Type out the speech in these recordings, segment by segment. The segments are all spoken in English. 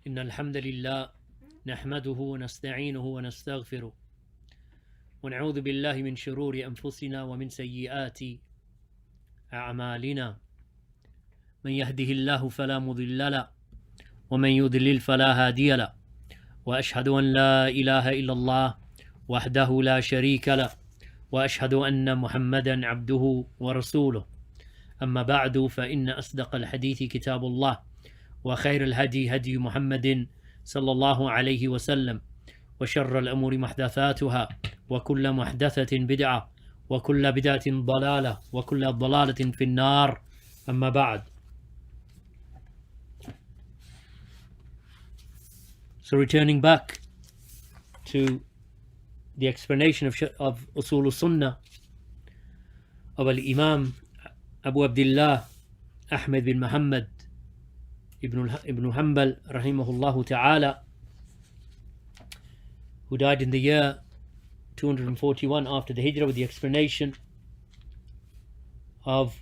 إن الحمد لله نحمده ونستعينه ونستغفره ونعوذ بالله من شرور أنفسنا ومن سيئات أعمالنا من يهده الله فلا مضل له ومن يضلل فلا هادي له وأشهد أن لا إله إلا الله وحده لا شريك له وأشهد أن محمدا عبده ورسوله أما بعد فإن أصدق الحديث كتاب الله وخير الهدي هدي محمد صلى الله عليه وسلم وشر الأمور محدثاتها وكل محدثة بدعة وكل بدعة ضلالة وكل ضلالة في النار أما بعد. So returning back to the explanation of usool Sunnah of Imām Abu Abdullah Ahmad bin Muhammad ibn Hanbal rahimahullah ta'ala, who died in the year 241 after the Hijrah, with the explanation of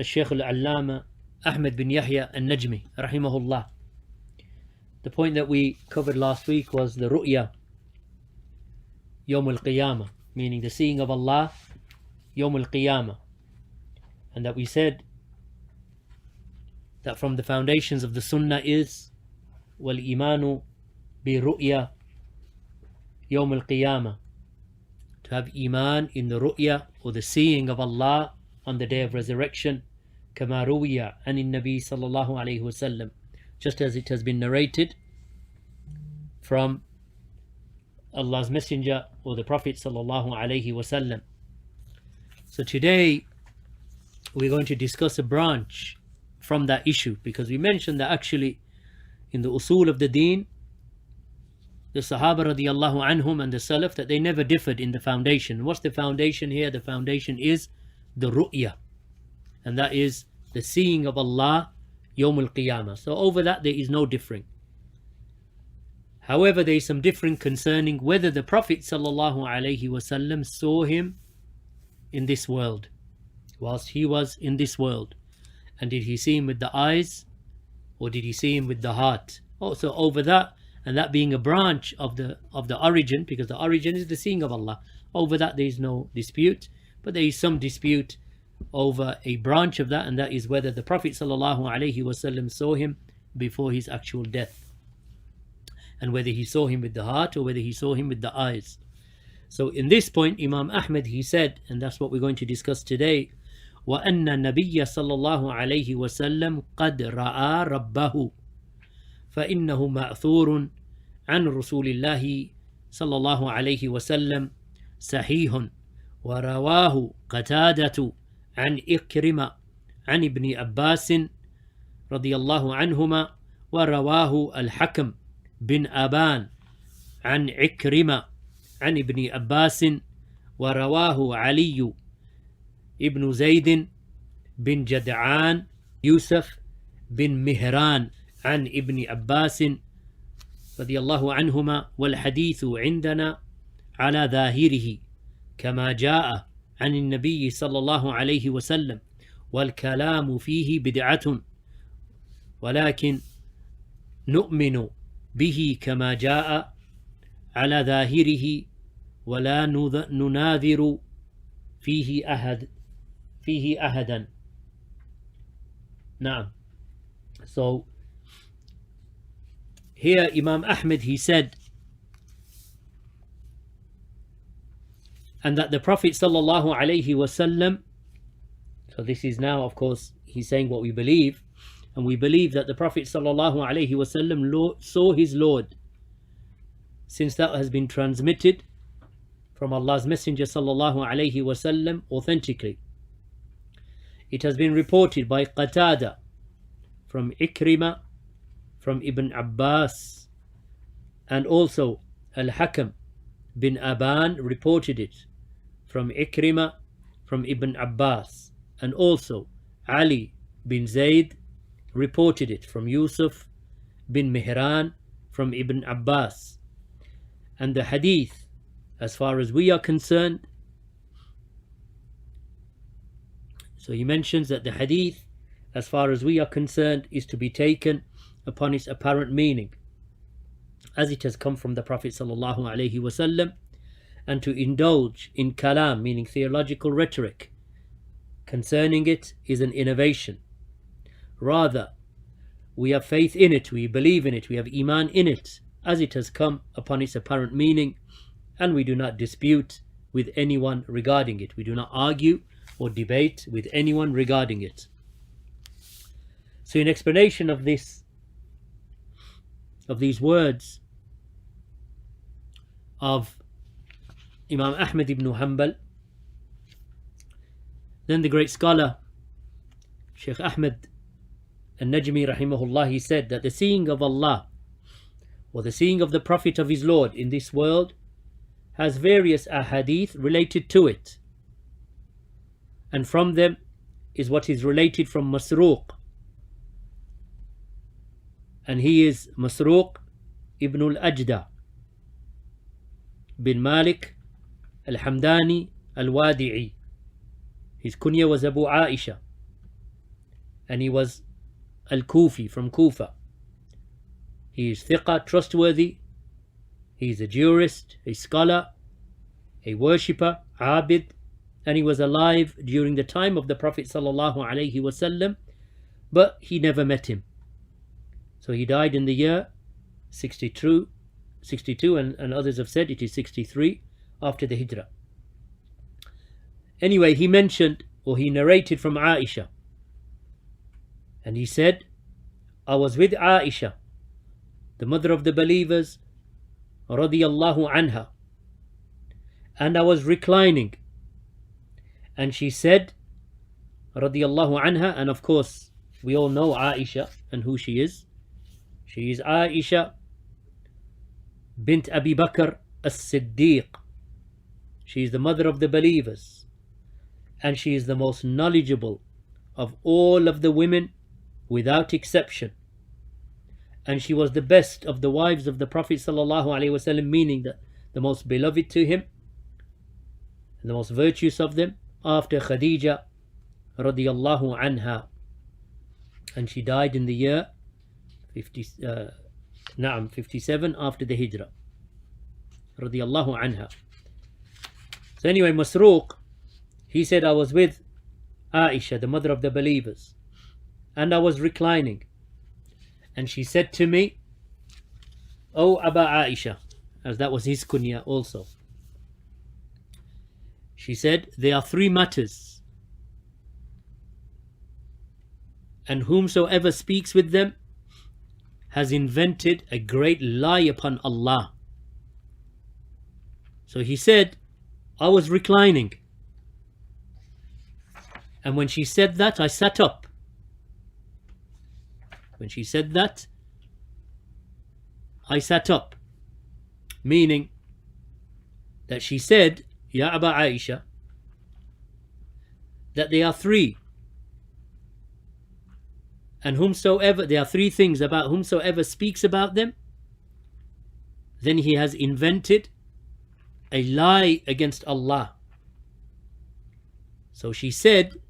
Shaykh al-Allama Ahmad bin Yahya al-Najmi rahimahullah. The point that we covered last week was the ru'ya Yawm al-Qiyamah, meaning the seeing of Allah Yawm al-Qiyamah, and that we said that from the foundations of the Sunnah is wal imanu bi ru'ya Yawm al-Qiyamah, to have iman in the ru'ya, or the seeing of Allah on the day of resurrection, kama ruwiya anin nabi sallallahu alayhi wasallam, just as it has been narrated from Allah's Messenger or the Prophet sallallahu alayhi wasallam. So today we're going to discuss a branch from that issue, because we mentioned that actually in the usool of the deen, the Sahaba radiyallahu anhum and the Salaf, that they never differed in the foundation. What's the foundation here? The foundation is the ru'ya, and that is the seeing of Allah Yawm al-Qiyamah. So over that there is no differing. However, there is some differing concerning whether the Prophet sallallahu alaihi wasallam saw him in this world, whilst he was in this world. And did he see him with the eyes, or did he see him with the heart? Also over that, and that being a branch of the origin, because the origin is the seeing of Allah, over that there is no dispute. But there is some dispute over a branch of that, and that is whether the Prophet sallallahu alaihi wasallam saw him before his actual death, and whether he saw him with the heart or whether he saw him with the eyes. So in this point, Imam Ahmad, he said, and that's what we're going to discuss today, وَأَنَّ النَّبِيَّ صَلَّى اللَّهُ عَلَيْهِ وَسَلَّمْ قَدْ رَأَى رَبَّهُ فَإِنَّهُ مَأْثُورٌ عَنْ رسول الله صلى الله عليه وسلم صحيح ورواه قتادة عن إكرمة عن ابن عباس رضي الله عنهما ورواه الحكم بن أبان عن عكرمة عن ابن عباس ورواه علي ابن زيد بن جدعان يوسف بن مهران عن ابن عباس رضي الله عنهما، والحديث عندنا على ظاهره كما جاء عن النبي صلى الله عليه وسلم، والكلام فيه بدعة، ولكن نؤمن به كما جاء على ظاهره ولا نناظر فيه أحدا. نعم. So here Imam Ahmad, he said, and that the Prophet sallallahu alaihi wasallam, so this is now, of course, he's saying what we believe, and we believe that the Prophet sallallahu alaihi wasallam saw his Lord, since that has been transmitted from Allah's Messenger sallallahu alaihi wasallam authentically. It has been reported by Qatada from Ikrimah from Ibn Abbas, and also Al-Hakam bin Aban reported it from Ikrimah from Ibn Abbas, and also Ali bin Zayd reported it from Yusuf bin Mihran from Ibn Abbas. And the hadith, as far as we are concerned, so he mentions that the hadith, as far as we are concerned, is to be taken upon its apparent meaning. as it has come from the Prophet sallallahu alaihi wasallam, and to indulge in kalam, meaning theological rhetoric, concerning it is an innovation. Rather, we have faith in it, we believe in it, we have Imām in it, as it has come upon its apparent meaning, and we do not dispute with anyone regarding it. We do not argue or debate with anyone regarding it. So in explanation of this, of these words of Imam Ahmad ibn Hanbal, then the great scholar Sheikh Ahmad al-Najmi rahimahullah, he said that the seeing of Allah or the seeing of the Prophet of his Lord in this world has various ahadith related to it, and from them is what is related from Masruq, and he is Masruq ibn al-Ajda bin Malik al-Hamdani al-Wadi'i. His kunya was Abu Aisha, and he was al-Kufi, from Kufa. He is thiqa, trustworthy. He is a jurist, a scholar, a worshipper, abid, and he was alive during the time of the Prophet sallallahu alaihi wasallam, but he never met him. So he died in the year 62, and others have said it is 63 after the Hijrah. Anyway, he mentioned, or he narrated from Aisha, and he said, I was with Aisha, the mother of the believers, radiyallahu anha, and I was reclining, and she said, radiyallahu anha, and of course we all know Aisha and who she is. She is Aisha bint Abi Bakr as-Siddiq. She is the mother of the believers, and she is the most knowledgeable of all of the women without exception, and she was the best of the wives of the Prophet sallallahu alaihi wasallam, meaning that the most beloved to him and the most virtuous of them after Khadijah radiyallahu anha, and she died in the year 57 after the Hijrah radiyallahu anha. So anyway, Masruq, he said, I was with Aisha, the mother of the believers, and I was reclining, and she said to me, O Aba Aisha, as that was his kunya also. She said, there are three matters, and whomsoever speaks with them has invented a great lie upon Allah. So he said, I was reclining, and when she said that, I sat up. When she said that, I sat up, meaning that she said, Ya Aba Aisha, that there are three, and whomsoever, there are three things about whomsoever speaks about them, then he has invented a lie against Allah. So she said,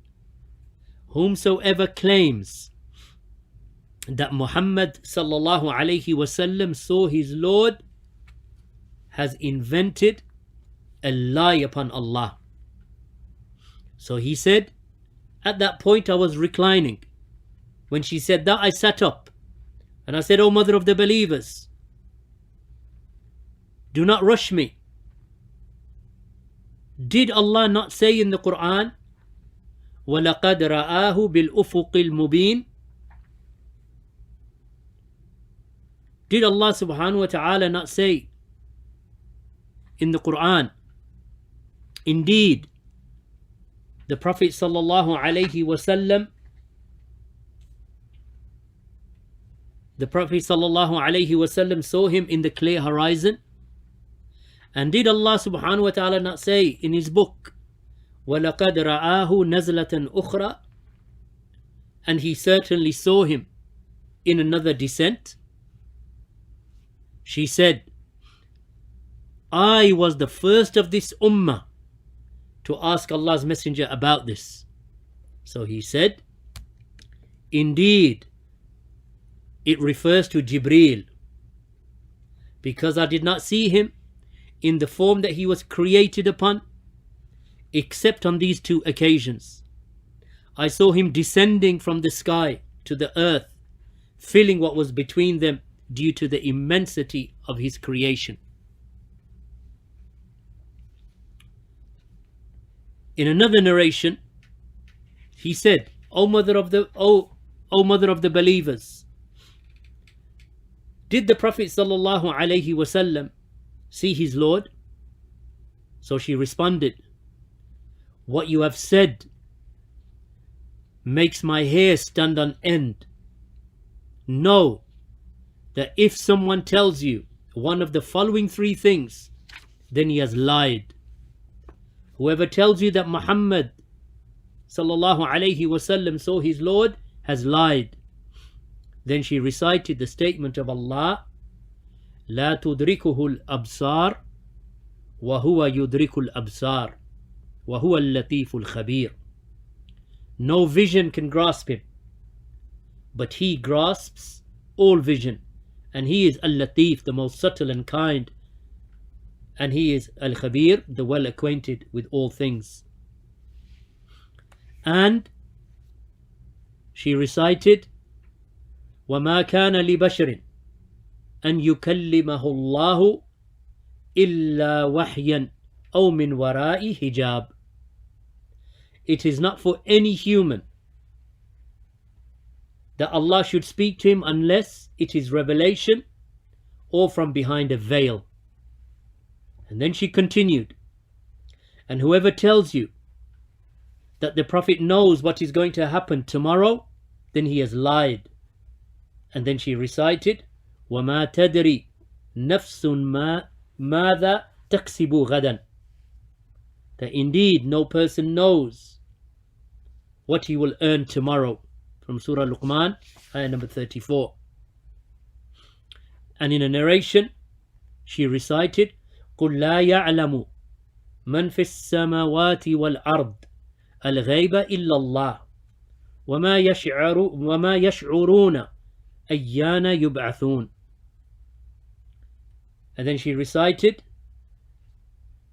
whomsoever claims that Muhammad sallallahu alaihi wasallam saw his Lord has invented a lie upon Allah. So he said, at that point I was reclining. When she said that, I sat up, and I said, O mother of the believers, do not rush me. Did Allah not say in the Quran, وَلَقَدْ رَآهُ بِالْأُفُقِ الْمُبِينِ? Did Allah subhanahu wa ta'ala not say in the Quran, indeed, the Prophet sallallahu alaihi wasallam, saw him in the clear horizon? And did Allah subhanahu wa ta'ala not say in his book, وَلَقَدْ رَآهُ نَزْلَةً أُخْرَى? And he certainly saw him in another descent? She said, I was the first of this ummah to ask Allah's Messenger about this. So he said, indeed, it refers to Jibreel. because I did not see him in the form that he was created upon, except on these two occasions. I saw him descending from the sky to the earth, filling what was between them due to the immensity of his creation. In another narration, he said, O mother of the believers, did the Prophet sallallahu alaihi wasallam see his Lord? So she responded, what you have said makes my hair stand on end. Know that if someone tells you one of the following three things, then he has lied. Whoever tells you that Muhammad sallallahu alaihi wasallam saw his Lord has lied. Then she recited the statement of Allah, لا تدركه الأبصار وهو يدرك الأبصار وهو اللطيف الخبير. No vision can grasp him, but he grasps all vision, and he is Al-Latif, the most subtle and kind, and he is Al-Khabir, the well acquainted with all things. And she recited, وَمَا كَانَ لِبَشَرٍ أَنْ يُكَلِّمَهُ اللَّهُ إِلَّا وَحْيًا أَوْ مِنْ وَرَاءِ حِجَابٍ. It is not for any human that Allah should speak to him unless it is revelation or from behind a veil. And then she continued, and whoever tells you that the Prophet knows what is going to happen tomorrow, then he has lied. And then she recited, وَمَا تَدْرِي نَفْسٌ مَاذَا تَكْسِبُ غَدًا. That indeed no person knows what he will earn tomorrow. From Surah Luqman, ayah number 34. And in a narration, she recited, قُلْ لَا يَعْلَمُ مَنْ فِي السَّمَاوَاتِ وَالْأَرْضِ الْغَيْبَ إِلَّا اللَّهُ وَمَا يَشْعُرُونَ أَيَّانَ يُبْعَثُونَ. And then she recited,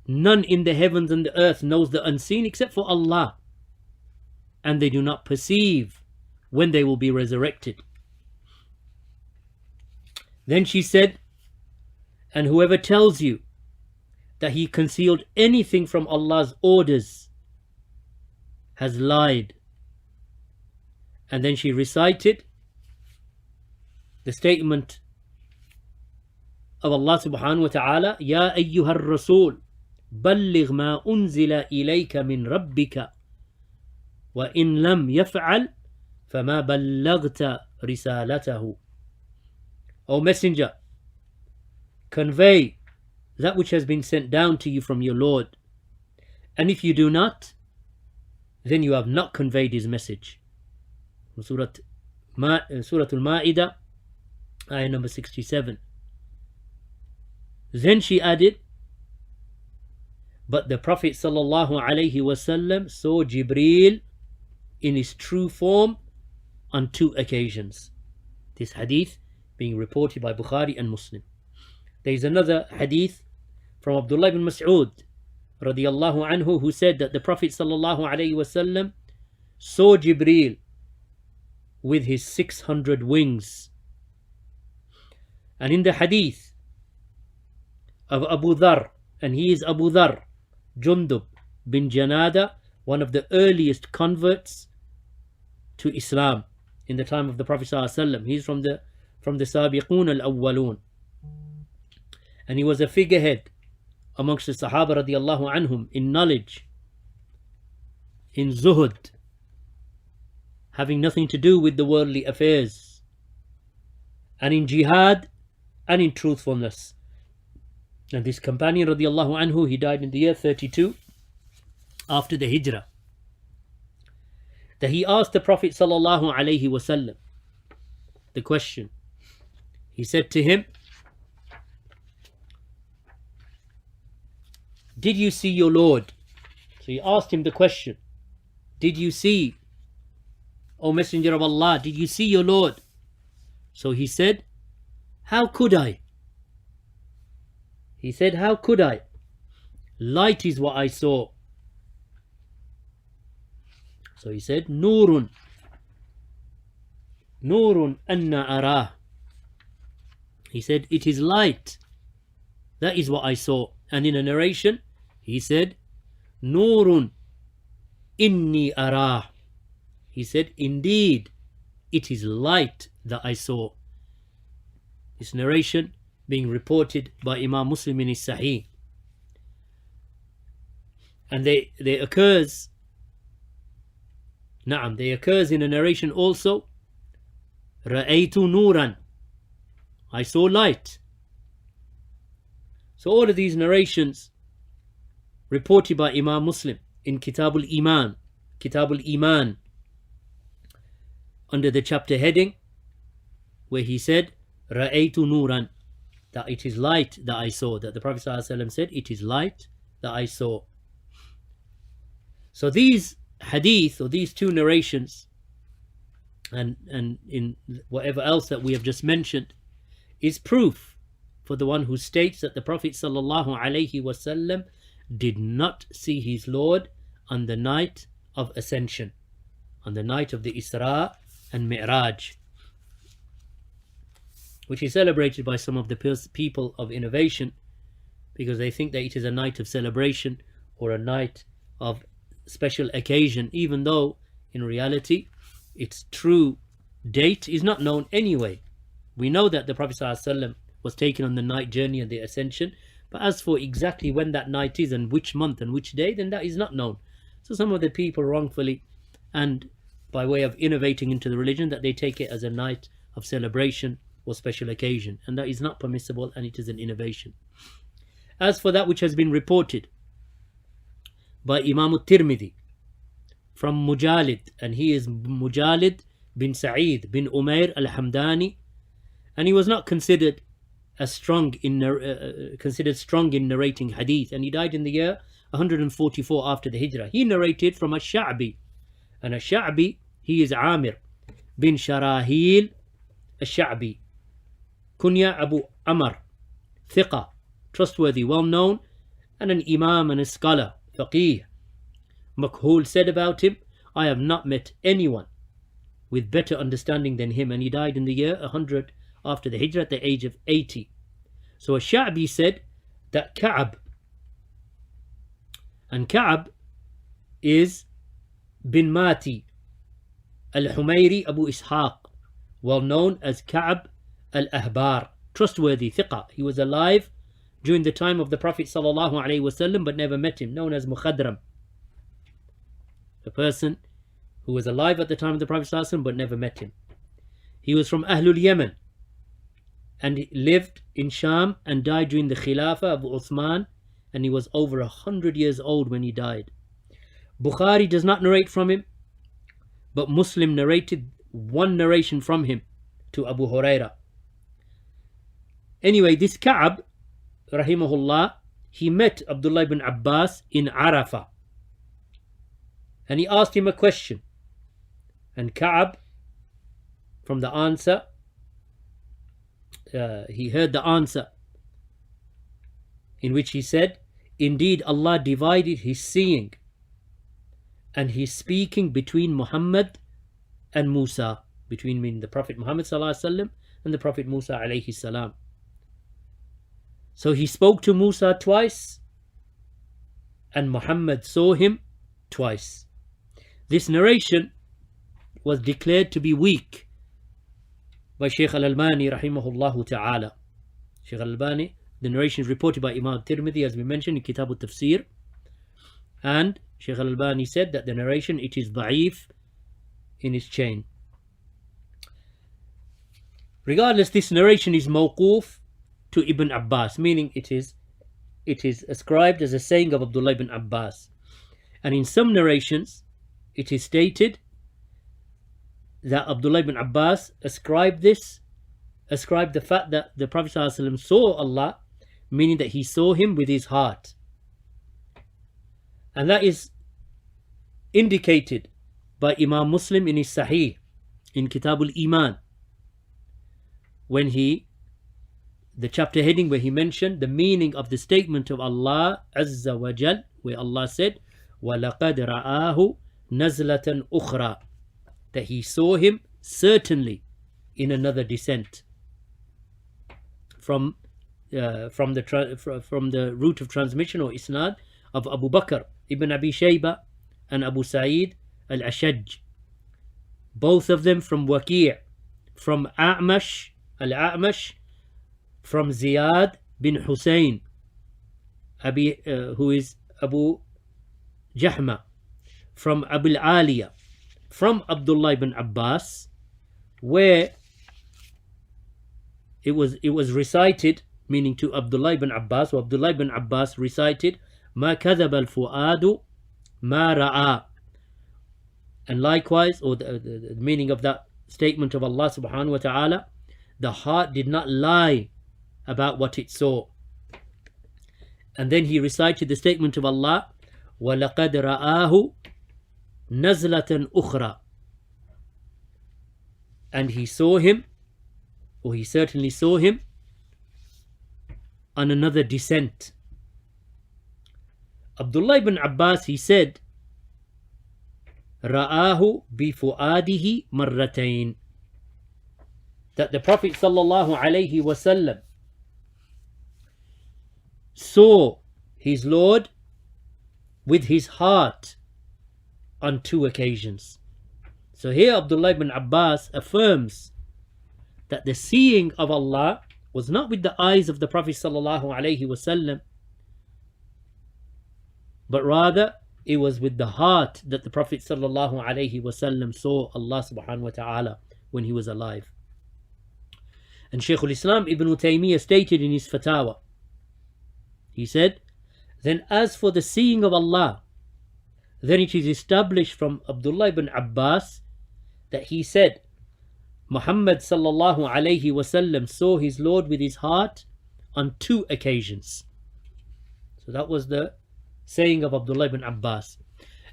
none in the heavens and the earth knows the unseen except for Allah, and they do not perceive when they will be resurrected. Then she said, and whoever tells you that he concealed anything from Allah's orders has lied. And then she recited the statement of Allah subhanahu wa ta'ala, يَا أَيُّهَا الرَّسُولُ بَلِّغْ مَا أُنزِلَ إِلَيْكَ مِنْ رَبِّكَ وَإِنْ لَمْ يَفْعَلْ فَمَا بَلَّغْتَ رِسَالَتَهُ. O Messenger, convey that which has been sent down to you from your Lord, and if you do not, then you have not conveyed his message. Surah Al-Ma'idah, ayah number 67. Then she added, but the Prophet sallallahu alaihi wasallam saw Jibreel in his true form on two occasions. This hadith being reported by Bukhari and Muslim. There is another hadith from Abdullah ibn Mas'ud radiyallahu anhu, who said that the Prophet sallallahu alaihi wasallam saw Jibreel with his 600 wings. And in the hadith of Abu Dhar, and he is Abu Dhar, Jundub bin Janada, one of the earliest converts to Islam in the time of the Prophet ﷺ. He's from the Sabiqun al-Awwalun, and he was a figurehead amongst the Sahaba radiallahu anhum in knowledge, in zuhud, having nothing to do with the worldly affairs, and in jihad, and in truthfulness. And this companion radiallahu anhu, he died in the year 32 after the Hijrah. That he asked the Prophet sallallahu alaihi wasallam the question. He said to him, did you see your Lord? So he asked him the question, did you see, O Messenger of Allah, did you see your Lord? So he said, how could I? He said, how could I? Light is what I saw. So he said, Nurun anna arah. He said, it is light. That is what I saw. And in a narration, he said, Nurun inni arah. He said, indeed, it is light that I saw. This narration being reported by Imam Muslim in his Sahih. And there occurs in a narration also, Ra'aytu nuran. I saw light. So all of these narrations reported by Imam Muslim in Kitabul Iman, under the chapter heading where he said, Ra'aytu nuran, that it is light that I saw, that the Prophet ﷺ said, it is light that I saw. So these hadith, or these two narrations, and in whatever else that we have just mentioned, is proof for the one who states that the Prophet ﷺ did not see his Lord on the night of ascension, on the night of the Isra and Mi'raj, which is celebrated by some of the people of innovation, because they think that it is a night of celebration or a night of special occasion, even though in reality its true date is not known anyway. We know that the Prophet ﷺ was taken on the night journey and the ascension, but as for exactly when that night is and which month and which day, then that is not known. So some of the people wrongfully, and by way of innovating into the religion, that they take it as a night of celebration or special occasion, and that is not permissible, and it is an innovation. As for that which has been reported by Imam al-Tirmidhi from Mujalid, and he is Mujalid bin Sa'id bin Umair al-Hamdani, and he was not considered strong in narrating hadith, and he died in the year 144 after the Hijrah. He narrated from Ash-Sha'bi, and Ash-Sha'bi, he is Amir bin Sharahil Ash-Sha'bi, Kunya Abu Amr, Thiqa, trustworthy, well known, and an Imam and a scholar, Faqih. Makhul said about him, I have not met anyone with better understanding than him, and he died in the year 100 after the Hijrah at the age of 80. So Ash-Sha'bi said that Ka'ab, and Ka'ab is bin Mati al-Humayri Abu Ishaq, well known as Ka'ab al-Ahbar, trustworthy, thiqa. He was alive during the time of the Prophet ﷺ but never met him, known as Mukhadram, a person who was alive at the time of the Prophet ﷺ but never met him. He was from Ahlul Yemen, and he lived in Sham and died during the Khilafah of Uthman, and he was over 100 years old when he died. Bukhari does not narrate from him, but Muslim narrated one narration from him to Abu Hurraira. Anyway, this Ka'ab, rahimahullah, he met Abdullah ibn Abbas in Arafah, and he asked him a question, and Ka'ab, from the answer, he heard the answer, in which he said, indeed Allah divided his seeing and his speaking between Muhammad and Musa, between the Prophet Muhammad ﷺ and the Prophet Musa alayhi salam. So he spoke to Musa twice, and Muhammad saw him twice. This narration was declared to be weak by Shaykh al-Albani rahimahullah ta'ala. Shaykh al-Albani, the narration is reported by Imam Tirmidhi, as we mentioned in Kitab al-Tafsir, and Shaykh al-Albani said that the narration, it is da'if in its chain. Regardless, this narration is mawquf to Ibn Abbas, meaning it is ascribed as a saying of Abdullah ibn Abbas. And in some narrations, it is stated that Abdullah ibn Abbas ascribed the fact that the Prophet ﷺ saw Allah, meaning that he saw him with his heart. And that is indicated by Imam Muslim in his Sahih, in Kitabul Iman, when he the chapter heading where he mentioned the meaning of the statement of Allah Azza wa Jal, where Allah said, وَلَقَدْ رَآهُ نَزْلَةً أُخْرَى, that he saw him certainly in another descent. From the route of transmission or isnad of Abu Bakr ibn Abi Shayba and Abu Sa'id al-Ashaj, both of them from Waqi', from A'mash al-A'mash, from Ziyad bin Hussein, who is Abu Jahma, from Abu al-Aliya, from Abdullah ibn Abbas, where it was recited, meaning to Abdullah ibn Abbas, or Abdullah ibn Abbas recited, مَا كَذَبَ الْفُؤَادُ مَا رَأَى. And likewise, or the meaning of that statement of Allah subhanahu wa ta'ala, the heart did not lie about what it saw. And then he recited the statement of Allah, وَلَقَدْ رَآهُ نَزْلَةً أُخْرَى, and he saw him, or he certainly saw him, on another descent. Abdullah ibn Abbas, he said, رَآهُ بِفُؤَادِهِ مَرَّتَيْنِ, that the Prophet sallallahu alaihi wasallam saw his Lord with his heart on 2 occasions. So here Abdullah ibn Abbas affirms that the seeing of Allah was not with the eyes of the Prophet sallallahu alaihi wasallam, but rather it was with the heart that the Prophet sallallahu alaihi wasallam saw Allah subhanahu wa ta'ala when he was alive. And Shaykh al-Islam Ibn Taymiyyah stated in his Fatawa, he said, then as for the seeing of Allah, then it is established from Abdullah ibn Abbas that he said, Muhammad sallallahu alayhi wasallam saw his Lord with his heart on 2 occasions. So that was the saying of Abdullah ibn Abbas.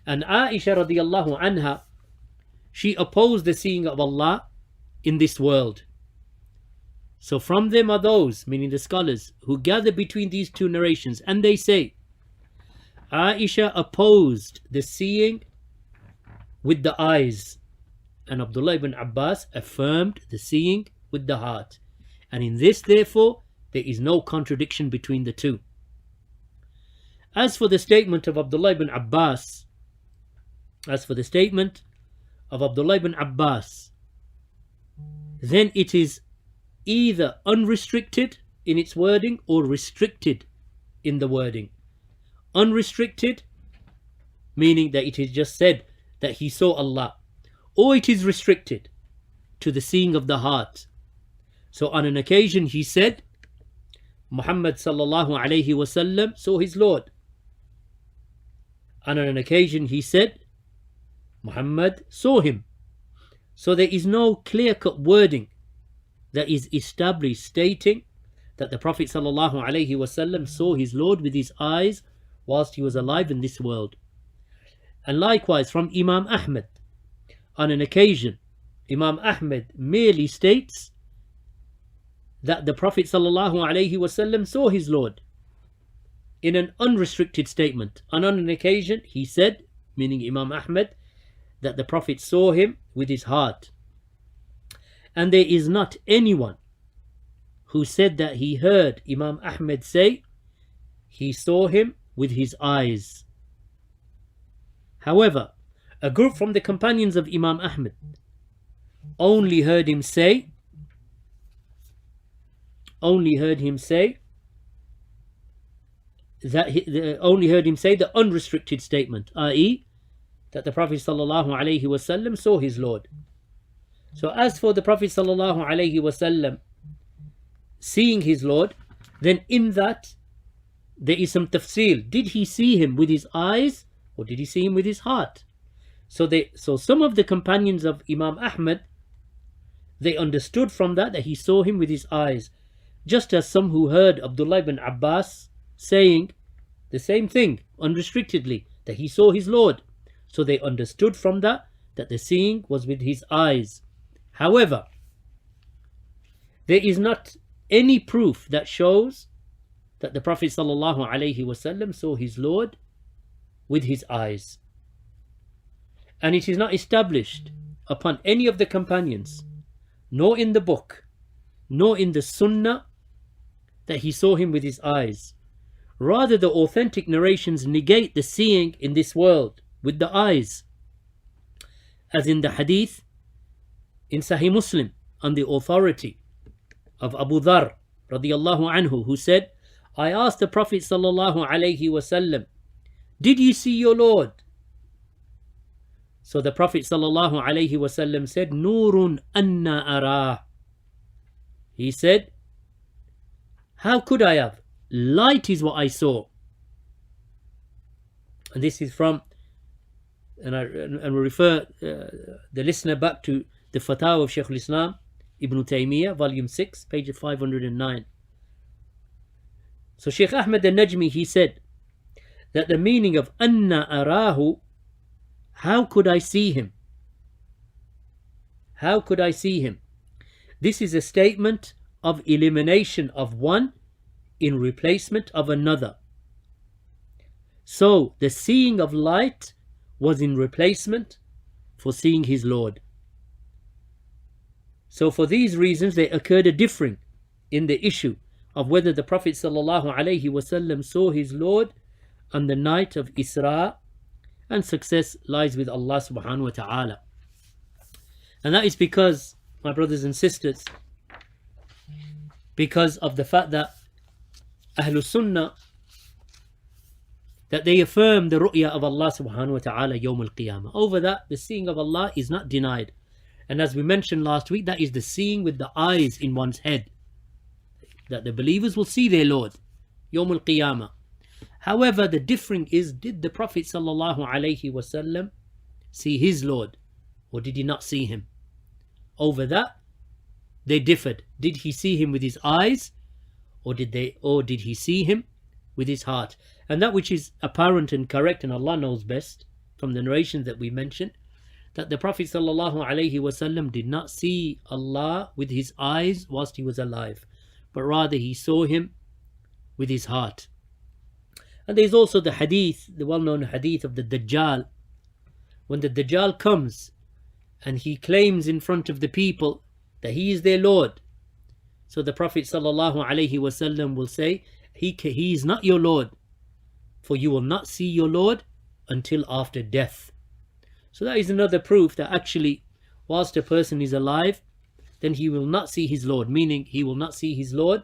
And Aisha radiallahu anha, she opposed the seeing of Allah in this world. So from them are those, meaning the scholars, who gather between these 2 narrations, and they say Aisha opposed the seeing with the eyes, and Abdullah ibn Abbas affirmed the seeing with the heart. And in this, therefore, there is no contradiction between the 2. As for the statement of Abdullah ibn Abbas, then it is either unrestricted in its wording or restricted in the wording. Unrestricted, meaning that it is just said that he saw Allah, or it is restricted to the seeing of the heart. So on an occasion he said, Muhammad sallallahu alayhi wasallam saw his Lord. And on an occasion he said, Muhammad saw him. So there is no clear-cut wording that is established stating that the Prophet sallallahu alaihi wasallam saw his Lord with his eyes whilst he was alive in this world. And likewise from Imām Ahmad, on an occasion, Imam Ahmad merely states that the Prophet sallallahu alaihi wasallam saw his Lord in an unrestricted statement. And on an occasion he said, meaning Imam Ahmad, that the Prophet saw him with his heart. And there is not anyone who said that he heard Imam Ahmad say he saw him with his eyes. However, a group from the companions of Imam Ahmad only heard him say the unrestricted statement, i.e., that the Prophet sallallahu alaihi wasallam saw his Lord. So as for the Prophet sallallahu alaihi wasallam seeing his Lord, then in that there is some tafsil. Did he see him with his eyes or did he see him with his heart? So some of the companions of Imam Ahmad, they understood from that he saw him with his eyes, just as some who heard Abdullah ibn Abbas saying the same thing unrestrictedly, that he saw his Lord. So they understood from that the seeing was with his eyes. However, there is not any proof that shows that the Prophet ﷺ saw his Lord with his eyes. And it is not established upon any of the companions, nor in the book, nor in the Sunnah, that he saw him with his eyes. Rather, the authentic narrations negate the seeing in this world with the eyes, as in the hadith in Sahih Muslim on the authority of Abu Dharr radiyallahu anhu, who said, I asked the Prophet sallallahu alaihi wasallam, did you see your Lord? So the Prophet sallallahu alaihi wasallam said, Nurun anna arah. He said, how could I have? Light is what I saw. And this is from, and we refer the listener back to the Fatawa of Shaykh al-Islam Ibn Taymiyyah, volume 6, page 509. So Shaykh Ahmad al-Najmi, he said that the meaning of anna arahu, how could I see him? How could I see him? This is a statement of elimination of one in replacement of another. So the seeing of light was in replacement for seeing his Lord. So for these reasons there occurred a differing in the issue of whether the Prophet ﷺ saw his Lord on the night of Isra, and success lies with Allah subhanahu wa ta'ala. And that is because, my brothers and sisters, because of the fact that Ahlul Sunnah, that they affirm the ru'ya of Allah subhanahu wa ta'ala yawm al-qiyamah. Over that, the seeing of Allah is not denied. And as we mentioned last week, that is the seeing with the eyes in one's head, that the believers will see their Lord yawm al-qiyamah. However, the differing is, did the Prophet sallallahu alaihi wasallam see his Lord, or did he not see him? Over that, they differed. Did he see him with his eyes, or did he see him with his heart? And that which is apparent and correct, and Allah knows best, from the narrations that we mentioned, that the Prophet sallallahu alaihi wasallam did not see Allah with his eyes whilst he was alive, but rather he saw him with his heart. And there is also the hadith, the well-known hadith of the Dajjal. When the Dajjal comes and he claims in front of the people that he is their Lord, so the Prophet sallallahu alaihi wasallam will say, he is not your Lord, for you will not see your Lord until after death. So that is another proof that actually, whilst a person is alive, then he will not see his Lord, meaning he will not see his Lord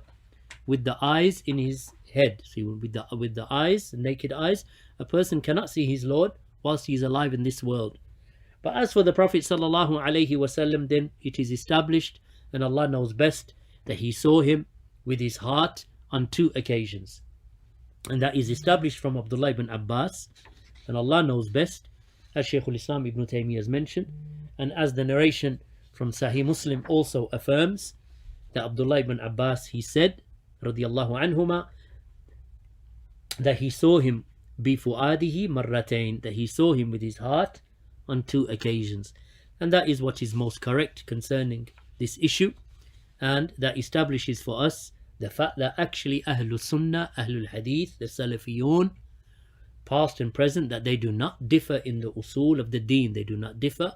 with the eyes in his head. So with the eyes, the naked eyes, a person cannot see his Lord whilst he is alive in this world. But as for the Prophet sallallahu alaihi wasallam, then it is established, and Allah knows best, that he saw him with his heart on 2 occasions. And that is established from Abdullah ibn Abbas, and Allah knows best, as Shaykh al-Islam Ibn Taymiyyah has mentioned, and as the narration from Sahih Muslim also affirms, that Abdullah ibn Abbas, he said, radiyallahu anhuma, that he saw him bifu'adihi marratain, that he saw him with his heart on 2 occasions. And that is what is most correct concerning this issue, and that establishes for us the fact that actually Ahlul Sunnah, Ahlul Hadith, the Salafiyun, past and present, that they do not differ in the usool of the deen, they do not differ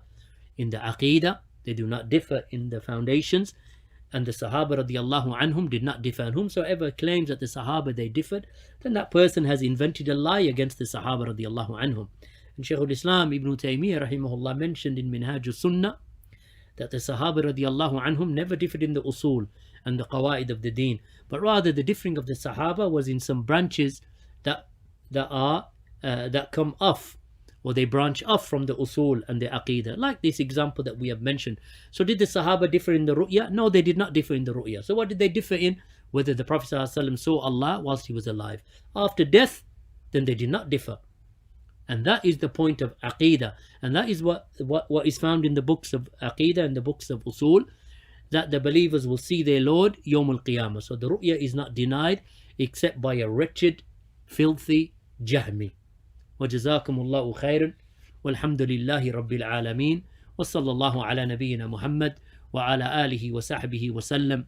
in the Qaaidah, they do not differ in the foundations, and the Sahaba radiallahu anhum did not differ. And whomsoever claims that the Sahaba they differed, then that person has invented a lie against the Sahaba radiallahu anhum. And Shaykh al-Islam Ibn Taymiyyah rahimahullah mentioned in Minhaj al-Sunnah that the Sahaba radiallahu anhum never differed in the usool and the Qawaid of the deen, but rather the differing of the Sahaba was in some branches that come off, or they branch off from the usool and the Aqidah, like this example that we have mentioned. So did the Sahaba differ in the ru'ya? No, they did not differ in the ru'ya. So what did they differ in? Whether the Prophet ﷺ saw Allah whilst he was alive. After death, then they did not differ. And that is the point of Aqidah. And that is what is found in the books of Aqidah and the books of usool, that the believers will see their Lord Yawm al-Qiyamah. So the ru'ya is not denied except by a wretched, filthy Jahmi. وجزاكم الله خيرا والحمد لله رب العالمين وصلى الله على نبينا محمد وعلى آله وصحبه وسلم.